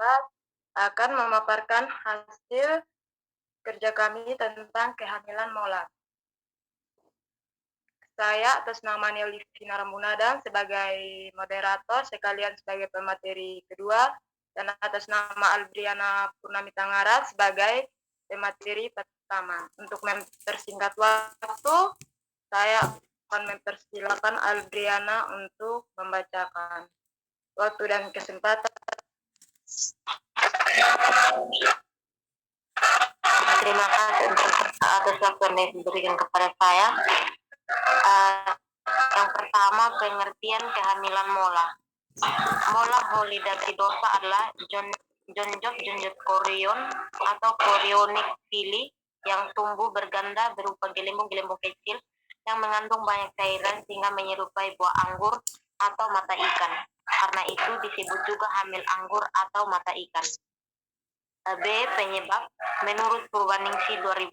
keempat akan memaparkan hasil kerja kami tentang kehamilan molar. Saya atas nama Nelly Vina Ramunadang sebagai moderator sekalian sebagai pemateri kedua, dan atas nama Albriana Purnami Tangara sebagai pemateri pertama. Untuk mempersingkat waktu, saya akan mempersilakan Albriana untuk membacakan. Waktu dan kesempatan. Terima kasih atas waktu yang diberikan kepada saya. Yang pertama, pengertian kehamilan mola. Mola holidatidosa adalah jonjok korion atau korionik fili yang tumbuh berganda berupa gelembung-gelembung kecil yang mengandung banyak cairan sehingga menyerupai buah anggur atau mata ikan. Karena itu disebut juga hamil anggur atau mata ikan. B. Penyebab. Menurut Purwaningsih 2010,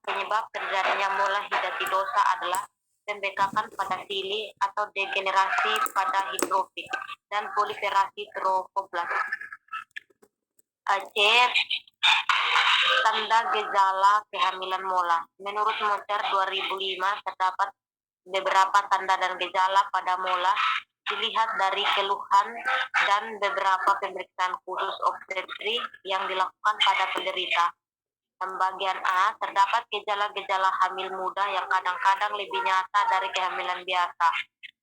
penyebab terjadinya mola hidatidosa adalah pembekakan pada sili atau degenerasi pada hidrofit dan proliferasi trofoblas. C. Tanda gejala kehamilan mola. Menurut Mocer 2005, terdapat beberapa tanda dan gejala pada mola dilihat dari keluhan dan beberapa pemeriksaan khusus obstetri yang dilakukan pada penderita. Bagian A, terdapat gejala-gejala hamil muda yang kadang-kadang lebih nyata dari kehamilan biasa.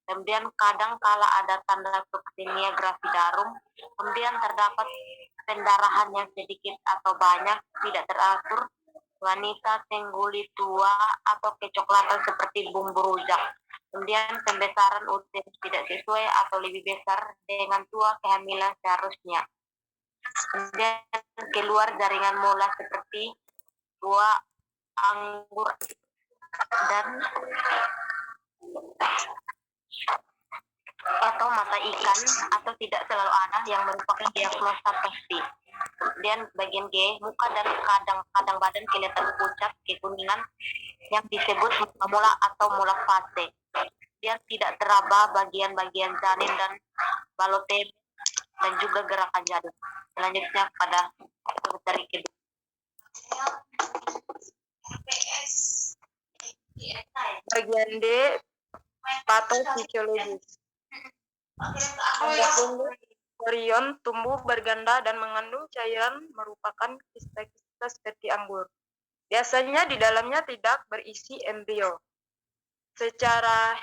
Kemudian kadang kala ada tanda toksinia gravidarum. Kemudian terdapat pendarahan yang sedikit atau banyak, tidak teratur, wanita tengguli tua atau kecoklatan seperti bumbu rujak. Kemudian pembesaran uterus tidak sesuai atau lebih besar dengan tua kehamilan seharusnya. Kemudian keluar jaringan mola seperti buah anggur dan atau mata ikan atau tidak selalu ada yang merupakan diagnosa pasti. Kemudian bagian G, muka dan kadang badan kelihatan pucat, kekuningan yang disebut mola atau mola fase. Dia tidak teraba bagian-bagian janin dan balotem dan juga gerakan janin. Selanjutnya pada materi kedua. Bagian D, patofisiologis. Korion tumbuh berganda dan mengandung cairan merupakan kista-kista seperti anggur. Biasanya di dalamnya tidak berisi embrio. Secara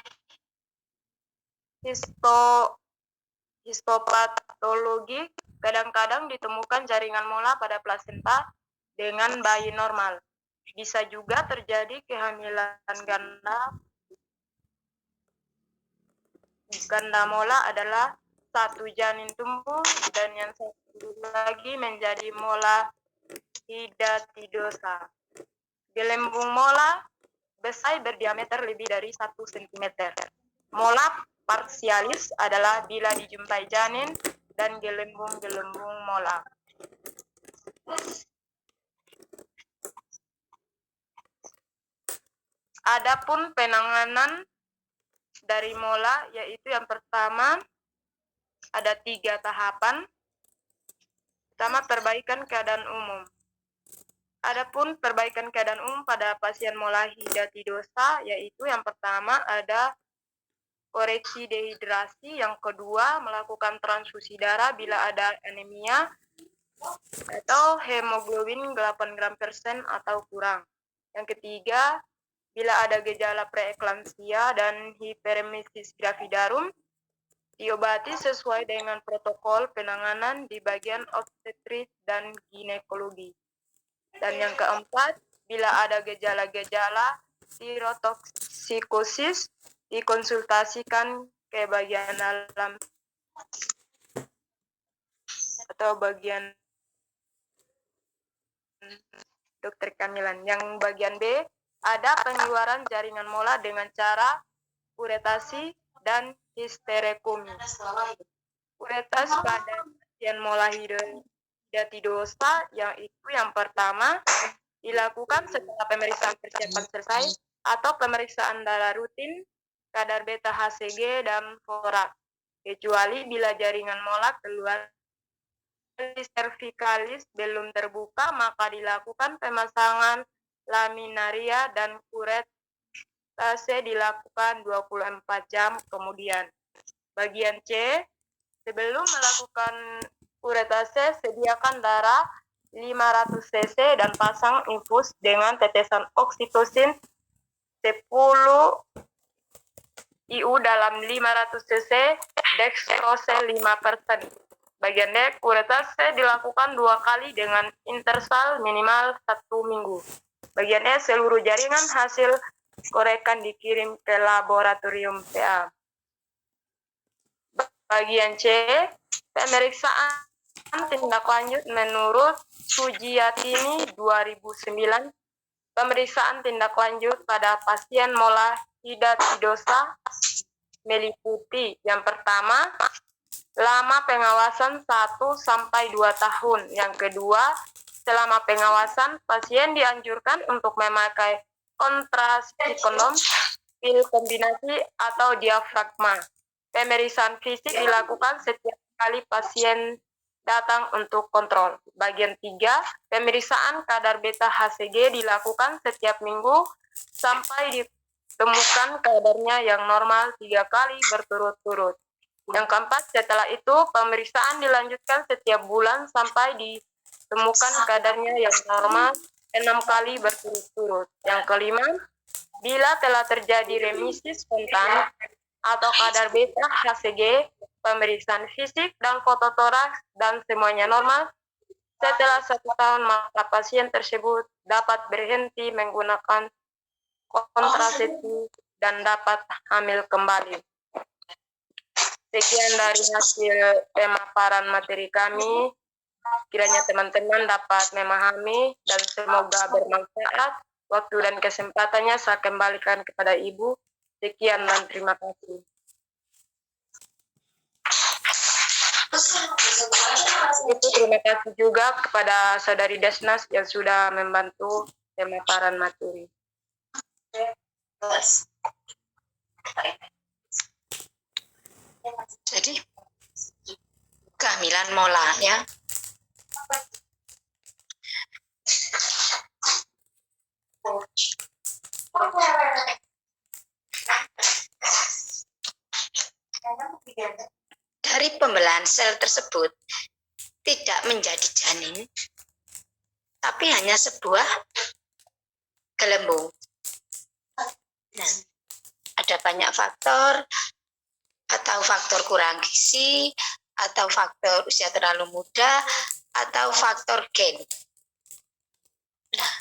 histopatologi, kadang-kadang ditemukan jaringan mola pada plasenta dengan bayi normal. Bisa juga terjadi kehamilan ganda. Ganda mola adalah satu janin tumbuh dan yang satu lagi menjadi mola hidatidosa. Gelembung mola besar berdiameter lebih dari 1 cm. Mola parsialis adalah bila dijumpai janin dan gelembung-gelembung mola. Adapun penanganan dari mola, yaitu yang pertama ada 3 tahapan. Pertama, perbaikan keadaan umum. Adapun perbaikan keadaan umum pada pasien mola hidatidosa, yaitu yang pertama ada koreksi dehidrasi, yang kedua melakukan transfusi darah bila ada anemia atau hemoglobin 8 gram persen atau kurang. Yang ketiga, bila ada gejala preeklamsia dan hiperemesis gravidarum, diobati sesuai dengan protokol penanganan di bagian obstetris dan ginekologi. Dan yang keempat, bila ada gejala-gejala tirotoksikosis, dikonsultasikan ke bagian dalam atau bagian dokter kehamilan. Yang bagian B, ada pengeluaran jaringan mola dengan cara uretasi dan histerekomi. Uretas pada pasien mola hidatidosa, yang itu yang pertama dilakukan setelah pemeriksaan persiapan selesai atau pemeriksaan darah rutin, kadar beta HCG dan forat, kecuali bila jaringan mola keluar cervicalis belum terbuka, maka dilakukan pemasangan laminaria dan kuretase dilakukan 24 jam kemudian. Bagian C, sebelum melakukan kuretase, sediakan darah 500 cc dan pasang infus dengan tetesan oksitosin 10 IU dalam 500 cc, dextrose 5%. Bagian D, kuretase dilakukan 2 kali dengan interval minimal 1 minggu. Bagian E, seluruh jaringan hasil korekan dikirim ke laboratorium PA. Bagian C, pemeriksaan tindak lanjut menurut Sujiatini 2009. Pemeriksaan tindak lanjut pada pasien mola hidatidosa meliputi yang pertama, lama pengawasan 1-2 tahun. Yang kedua, selama pengawasan, pasien dianjurkan untuk memakai kontrasepsi kondom, pil kombinasi, atau diafragma. Pemeriksaan fisik dilakukan setiap kali pasien datang untuk kontrol. Bagian 3, pemeriksaan kadar beta HCG dilakukan setiap minggu sampai ditemukan kadarnya yang normal 3 kali berturut-turut. Yang keempat, setelah itu pemeriksaan dilanjutkan setiap bulan sampai ditemukan kadarnya yang normal 6 kali berturut-turut. Yang kelima, bila telah terjadi remisi spontan atau kadar beta HCG, pemeriksaan fisik dan fototoraks dan semuanya normal, setelah 1 tahun maka pasien tersebut dapat berhenti menggunakan kontrasepsi dan dapat hamil kembali. Sekian dari hasil pemaparan materi kami. Kiranya teman-teman dapat memahami dan semoga bermanfaat. Waktu dan kesempatannya saya kembalikan kepada Ibu. Sekian dan terima kasih. Itu terima kasih juga kepada Saudari Desnas yang sudah membantu pemaparan materi. Jadi kehamilan mola ya. Dari pembelahan sel tersebut tidak menjadi janin, tapi hanya sebuah gelembung. Nah, ada banyak faktor, atau faktor kurang gizi, atau faktor usia terlalu muda, atau faktor gen. Nah,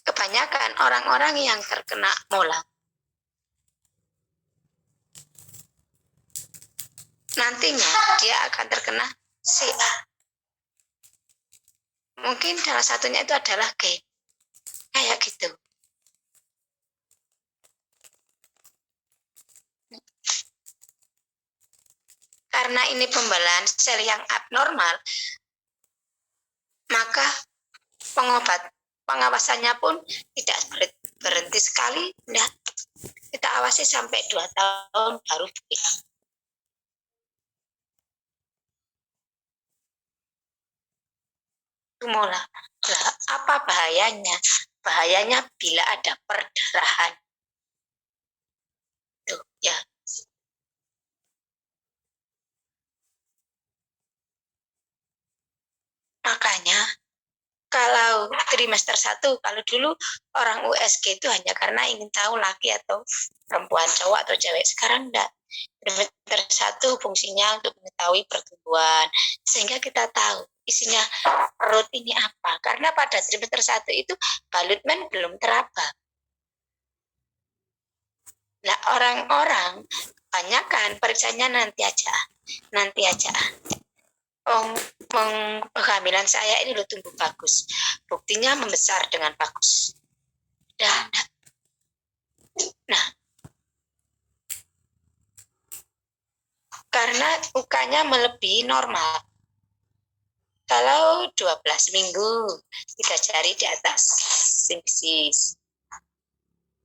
kebanyakan orang-orang yang terkena mola nantinya dia akan terkena CA. Mungkin salah satunya itu adalah gen. Kayak gitu. Karena ini pembelahan sel yang abnormal, maka pengawasannya pun tidak berhenti sekali. Nah, kita awasi sampai 2 tahun baru pulang. Mola. Nah, apa bahayanya? Bahayanya bila ada perdarahan. Tuh, ya. Makanya kalau trimester 1, kalau dulu orang USG itu hanya karena ingin tahu laki atau perempuan, cowok atau cewek. Sekarang enggak. Trimester 1 fungsinya untuk mengetahui pertumbuhan, sehingga kita tahu isinya perut ini apa. Karena pada trimester 1 itu balut-men belum teraba. Nah, orang-orang kebanyakan periksanya nanti aja. Kehamilan saya ini loh tumbuh bagus. Buktinya membesar dengan bagus. Nah, karena ukanya melebihi normal. Kalau 12 minggu, 3 jari di atas simpisis.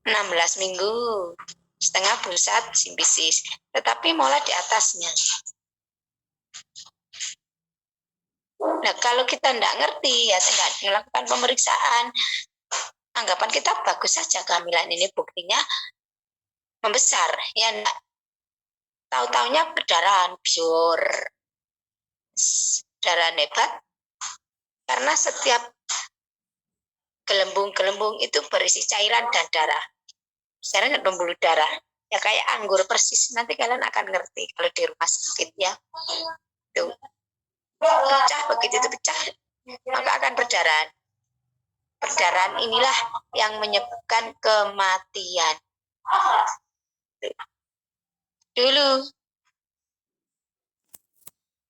16 minggu, setengah pusat simpisis. Tetapi mola di atasnya. Nah, kalau kita tidak ngerti, ya tidak melakukan pemeriksaan, anggapan kita bagus saja kehamilan ini, buktinya membesar. Ya enggak. Tahu-taunya perdarahan biur, perdarahan hebat, karena setiap gelembung-gelembung itu berisi cairan dan darah. Sekarang pembuluh darah. Ya kayak anggur persis. Nanti kalian akan ngerti kalau di rumah sakit ya. Tuh. Pecah, begitu itu pecah, maka akan perdarahan. Perdarahan inilah yang menyebabkan kematian. Tuh. Dulu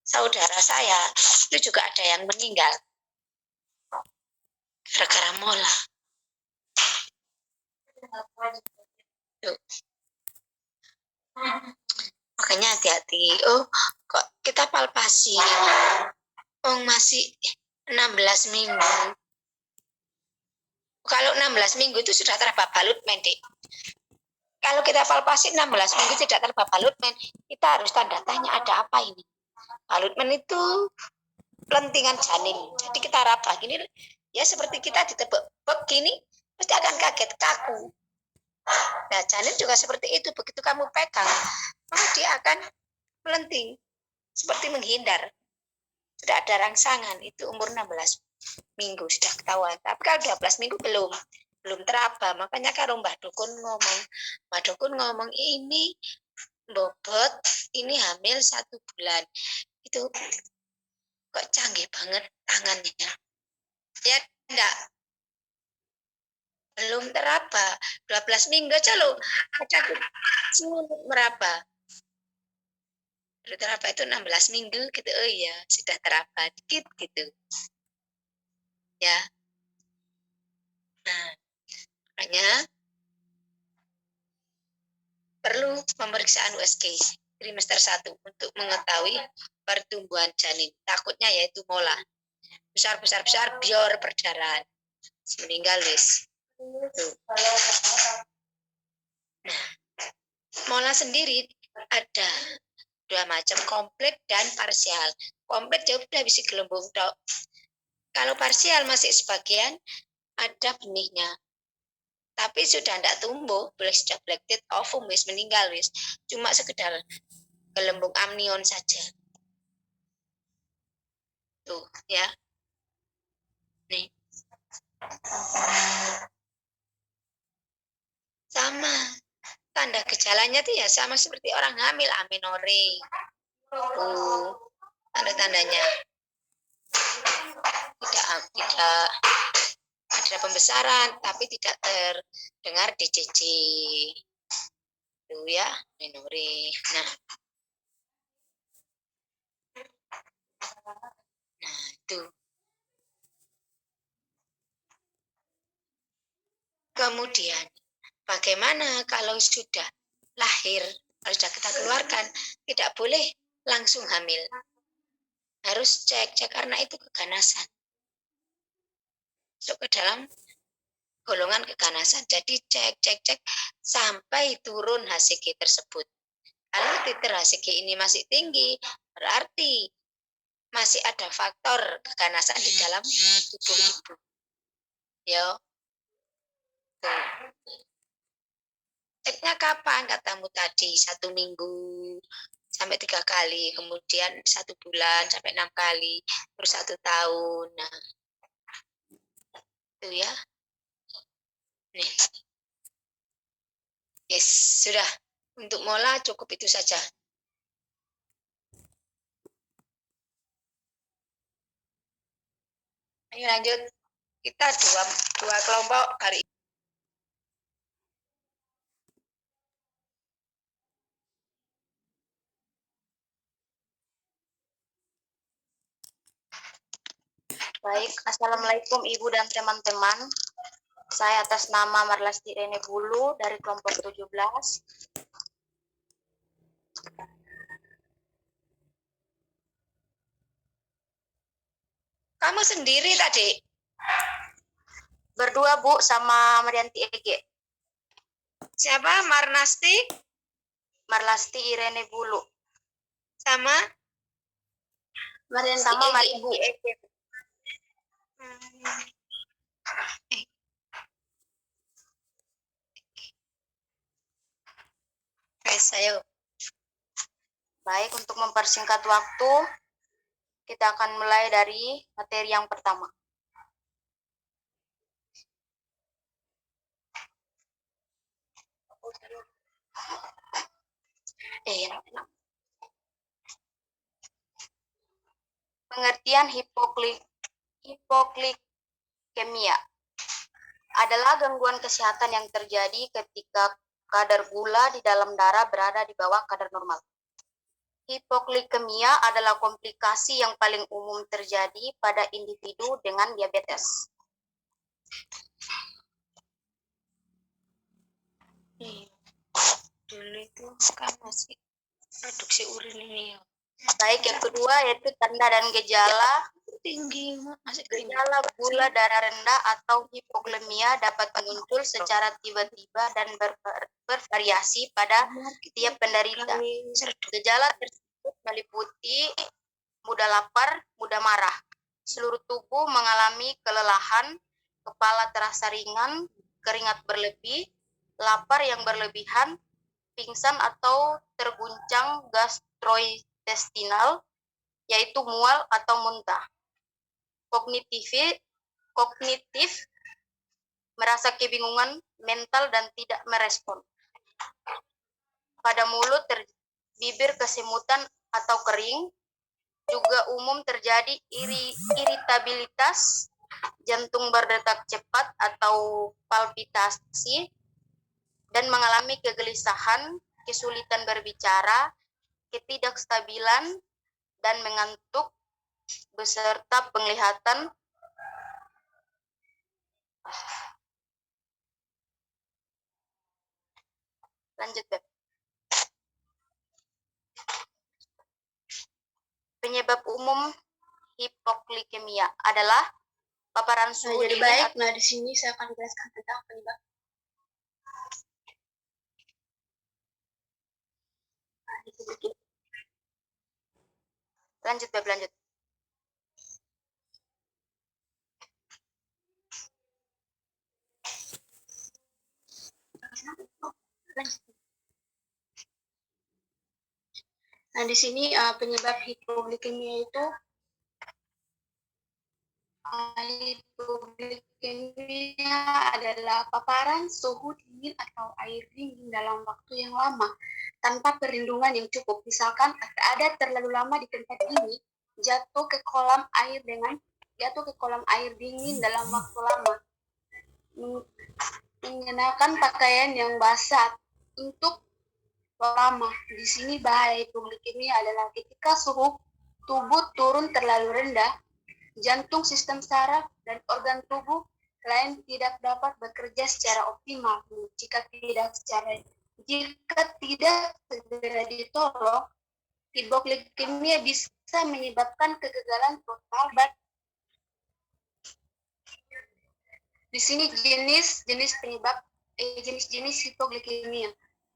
saudara saya itu juga ada yang meninggal gara-gara mola. Tuh. Makanya hati-hati. Oh, kok kita palpasi? Oh, masih 16 minggu. Kalau 16 minggu itu sudah terbalut mendik. Kalau kita palpasi 16 minggu tidak terbalut men, kita harus tanda tanya ada apa ini. Balutmen itu pelentingan janin. Jadi kita raba gini, ya seperti kita ditebak begini, pasti akan kaget kaku. Nah, janin juga seperti itu. Begitu kamu pegang, maka dia akan melenting, seperti menghindar. Sudah ada rangsangan, itu umur 16 minggu sudah ketahuan. Tapi kalau 12 minggu belum teraba. Makanya kalau Mbak Dukun ngomong ini bobot, ini hamil 1 bulan. Itu kok canggih banget tangannya. Ya enggak, belum teraba. 12 minggu aja loh. Ada meraba. Baru teraba itu 16 minggu gitu. Oh iya, sudah teraba dikit gitu. Ya. Nah, makanya perlu pemeriksaan USG trimester 1 untuk mengetahui pertumbuhan janin. Takutnya yaitu mola. Besar biar perdarahan. Meninggal wis. Nah, mola sendiri ada 2 macam, komplit dan parsial. Komplit jauh udah bisa gelembung dok. Kalau parsial masih sebagian ada benihnya. Tapi sudah tidak tumbuh, boleh sudah black dead, ovum wis meninggal wis. Cuma sekedar gelembung amnion saja. Tuh ya. Nih. Sama. Tanda gejalanya tuh ya sama seperti orang hamil, amenore. Tanda-tandanya. Tidak ada pembesaran, tapi tidak terdengar DCC. Itu ya, menore. Nah, itu. Kemudian, bagaimana kalau sudah lahir, kalau sudah kita keluarkan, tidak boleh langsung hamil. Harus cek karena itu keganasan. Masuk ke dalam golongan keganasan. Jadi cek sampai turun HCG tersebut. Kalau titer HCG ini masih tinggi, berarti masih ada faktor keganasan di dalam tubuh ibu. Yo. Tuh. Ceknya kapan katamu tadi? 1 minggu sampai 3 kali, kemudian 1 bulan sampai 6 kali, terus 1 tahun. Nah, itu ya. Nih. Yes, sudah. Untuk mola cukup itu saja. Ayo lanjut. Kita dua kelompok hari ini. Baik, Assalamualaikum Ibu dan teman-teman. Saya atas nama Marlasti Rene Bulu dari kelompok 17. Kamu sendiri tadi? Berdua Bu sama Marianti Ege. Siapa? Marnasti? Marlasti Irene Bulu. Sama? Marianti Ege. Guys, ayo. Baik, untuk mempersingkat waktu, kita akan mulai dari materi yang pertama. Enak. Pengertian hipoglikemia adalah gangguan kesehatan yang terjadi ketika kadar gula di dalam darah berada di bawah kadar normal. Hipoglikemia adalah komplikasi yang paling umum terjadi pada individu dengan diabetes. Dulu itu kan masih produksi urin ini ya. Baik, yang kedua yaitu tanda dan gejala. Tinggi, masih tinggi. Gejala gula darah rendah atau hipoglikemia dapat muncul secara tiba-tiba dan bervariasi pada tiap penderita. Gejala tersebut meliputi mudah lapar, mudah marah, seluruh tubuh mengalami kelelahan, kepala terasa ringan, keringat berlebih, lapar yang berlebihan, pingsan atau terguncang gastrointestinal, yaitu mual atau muntah. Kognitif, merasa kebingungan mental dan tidak merespon. Pada mulut, bibir kesemutan atau kering, juga umum terjadi iritabilitas, jantung berdetak cepat atau palpitasi, dan mengalami kegelisahan, kesulitan berbicara, ketidakstabilan, dan mengantuk, beserta penglihatan lanjut Beb. Penyebab umum hipoglikemia adalah paparan suhu Jadi dingin. baik, nah di sini saya akan jelaskan tentang penyebab. Lanjut Beb, lanjut. Nah di sini penyebab hipoglikemia itu adalah paparan suhu dingin atau air dingin dalam waktu yang lama tanpa perlindungan yang cukup. Misalkan ada terlalu lama di tempat dingin, jatuh ke kolam air dingin dalam waktu lama, mengenakan pakaian yang basah untuk lama. Di sini bahaya hipoglikemia adalah ketika suhu tubuh turun terlalu rendah, jantung, sistem saraf, dan organ tubuh lain tidak dapat bekerja secara optimal. Jika tidak segera ditolong, hipoglikemia bisa menyebabkan kegagalan total. Di sini jenis hipoglikemia.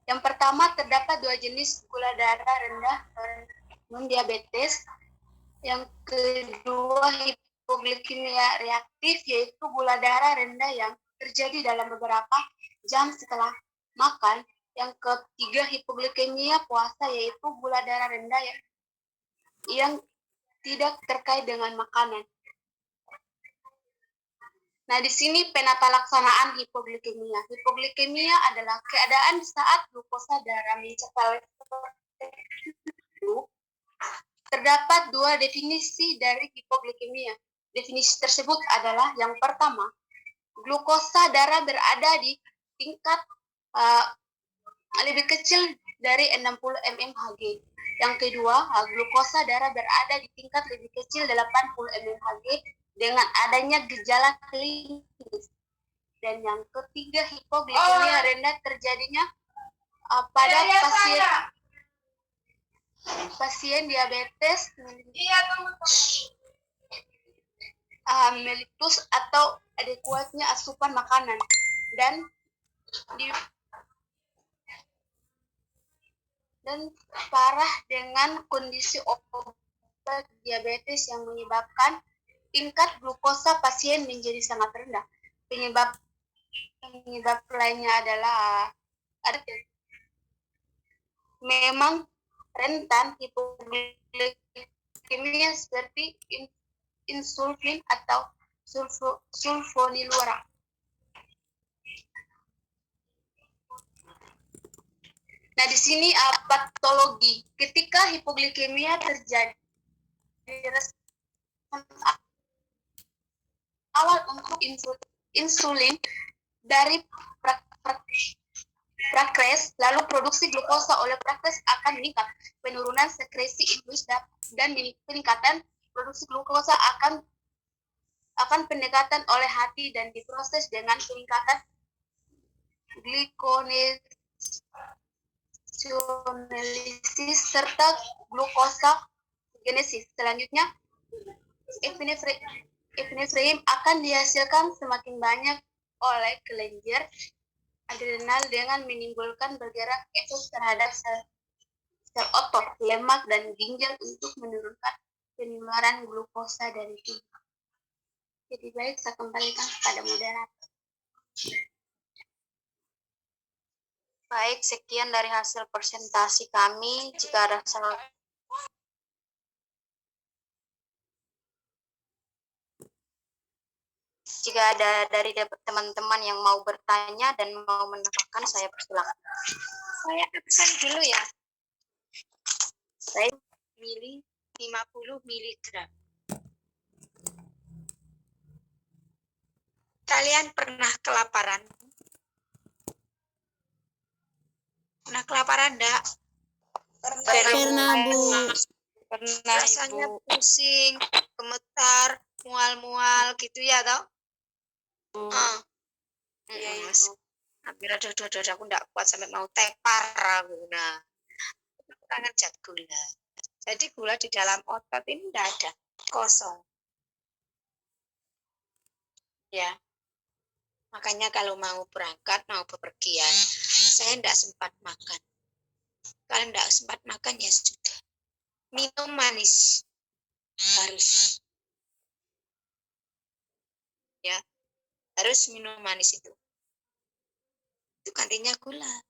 Yang pertama, terdapat dua jenis gula darah rendah non-diabetes. Yang kedua, hipoglikemia reaktif, yaitu gula darah rendah yang terjadi dalam beberapa jam setelah makan. Yang ketiga, hipoglikemia puasa, yaitu gula darah rendah yang tidak terkait dengan makanan. Nah, di sini penata laksanaan hipoglikemia. Hipoglikemia adalah keadaan saat glukosa darah mencapai Terdapat dua definisi dari hipoglikemia. Definisi tersebut adalah yang pertama, glukosa darah berada di tingkat lebih kecil dari 60 mmHg. Yang kedua, glukosa darah berada di tingkat lebih kecil 80 mmHg dengan adanya gejala klinis. Dan yang ketiga, hipoglikemia rendah terjadinya pada pasien diabetes mellitus atau adekuatnya asupan makanan dan parah dengan kondisi obat diabetes yang menyebabkan tingkat glukosa pasien menjadi sangat rendah. Penyebab lainnya adalah memang rentan hipoglikemia seperti insulin atau sulfonylurea. Nah, di sini patologi. Ketika hipoglikemia terjadi, awal untuk insulin dari prakres, lalu produksi glukosa oleh prakres akan meningkat. Penurunan sekresi insulin dan peningkatan produksi glukosa akan pendekatan oleh hati dan diproses dengan peningkatan glikoneolisis serta glukosa genesis. Selanjutnya, epinefrin akan dihasilkan semakin banyak oleh kelenjar adrenal dengan menimbulkan bergerak efek terhadap sel otot, lemak, dan ginjal untuk menurunkan penularan glukosa dari tubuh. Jadi baik, saya kembalikan kepada moderator. Baik, sekian dari hasil presentasi kami. Jika ada dari teman-teman yang mau bertanya dan mau menambahkan, saya persilakan. Saya absen dulu ya. Baik. Mili 50 miligram. Kalian pernah kelaparan? Pernah kelaparan enggak? Pernah, Bu. Pernah, Rasanya Ibu. pusing, gemetar, mual-mual gitu ya, toh? Iya, Mas. Ibu. Hampir aduh, aku enggak kuat sampai mau tepar aku. Nah, kekurangan zat gula. Jadi gula di dalam otot ini enggak ada, kosong. Ya. Makanya kalau mau berangkat, mau bepergian, saya enggak sempat makan. Kalau enggak sempat makan ya sudah. Minum manis harus. Ya. Harus minum manis itu. Itu gantinya gula.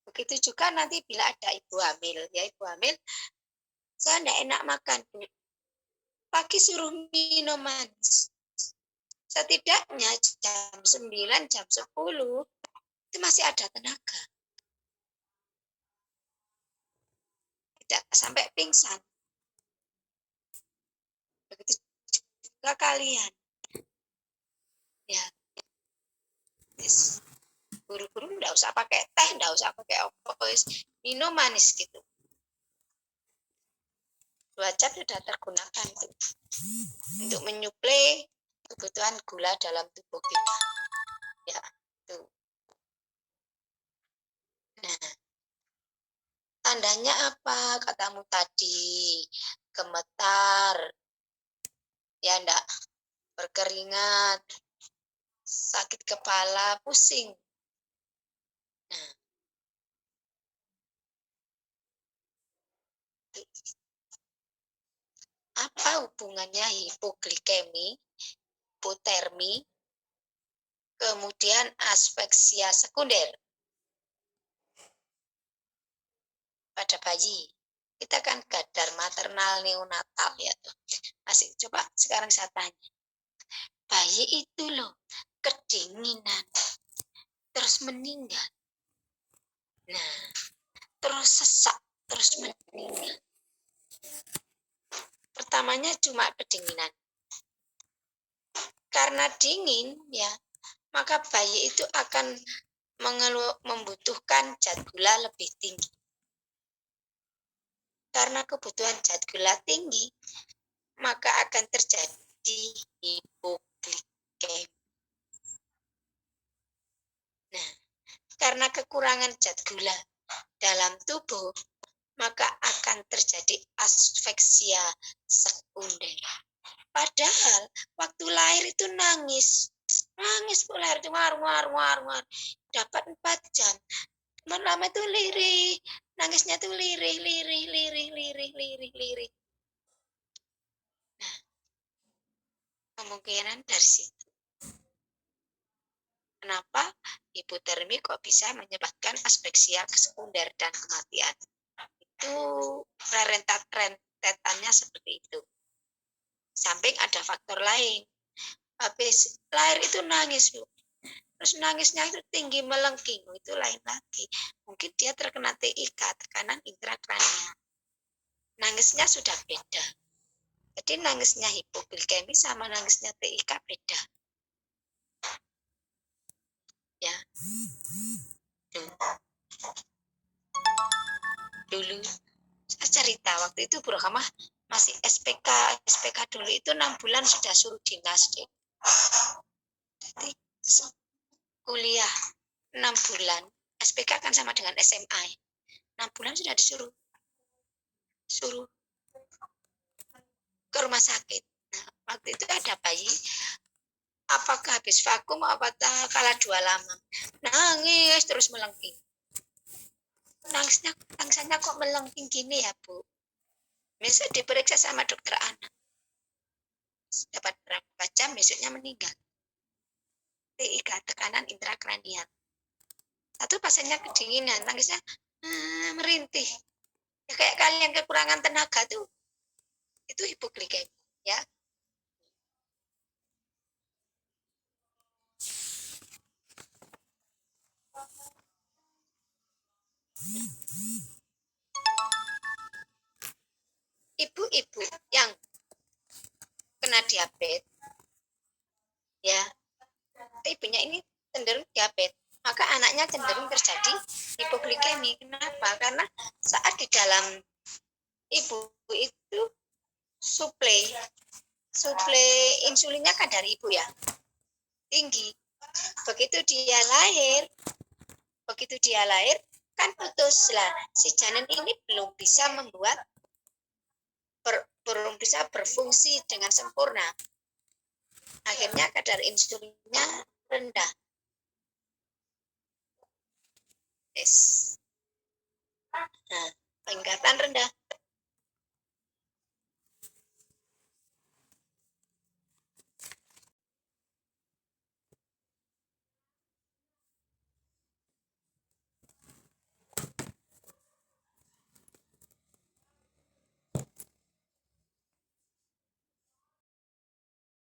Begitu juga nanti bila ada ibu hamil, ya ibu hamil, saya enggak enak makan, Bu. Pagi suruh minum manis. Setidaknya jam 9, jam 10, itu masih ada tenaga. Tidak sampai pingsan. Begitu juga kalian. Ya. Yes. Guru-guru enggak usah pakai teh, enggak usah pakai apa, minum manis gitu. 2 jam sudah tergunakan tuh. Untuk menyuplai kebutuhan gula dalam tubuh kita. Ya, tuh. Nah, tandanya apa katamu tadi? Gemetar, ya enggak? Berkeringat, sakit kepala, pusing. Nah, apa hubungannya hipoglikemi, hipotermi, kemudian aspeksia sekunder pada bayi? Kita kan gadar maternal neonatal ya tuh. Masih coba sekarang saya tanya. Bayi itu loh kedinginan, terus meninggal. Nah, terus sesak, terus meninggal. Pertamanya cuma kedinginan. Karena dingin ya, maka bayi itu akan membutuhkan zat gula lebih tinggi. Karena kebutuhan zat gula tinggi, maka akan terjadi hipoglikemi. Nah, karena kekurangan zat gula dalam tubuh, maka akan terjadi aspeksia sekunder. Padahal waktu lahir itu nangis Bu, lahir itu war. Dapat 4 jam. Lama itu lirih, nangisnya tuh lirih. Nah, kemungkinan dari situ. Kenapa hipotermi kok bisa menyebabkan aspeksia sekunder dan kematian? Itu rentetannya seperti itu. Samping ada faktor lain. Habis lahir itu nangis, Bu. Terus nangisnya itu tinggi melengking, itu lain lagi. Mungkin dia terkena TIK, tekanan intrakranial. Nangisnya sudah beda. Jadi nangisnya hipoglikemi sama nangisnya TIK beda. Ya. Dulu saya cerita waktu itu Bro Kamah masih SPK dulu itu 6 bulan sudah suruh dinas deh. Jadi kuliah 6 bulan, SPK kan sama dengan SMA. 6 bulan sudah suruh ke rumah sakit. Nah, waktu itu ada bayi, apakah habis vakum, apakah kalah 2 lama. Nangis terus melengking. Nangisnya kok melengking gini ya, Bu? Besok diperiksa sama dokter anak. Dapat berapa jam, besoknya meninggal. TIK, tekanan intrakranial. Satu pasiennya kedinginan, nangisnya merintih. Ya, kayak kalian kekurangan tenaga tuh, itu hipoglikemi, ya. Ibu-ibu yang kena diabetes, ya, ibunya ini cenderung diabetes, maka anaknya cenderung terjadi hipoglikemi. Kenapa? Karena saat di dalam ibu itu suplai insulinnya kan dari ibu ya, tinggi. Begitu dia lahir kan putus lah. Si janin ini belum bisa berfungsi dengan sempurna. Akhirnya kadar insulinnya rendah. Yes.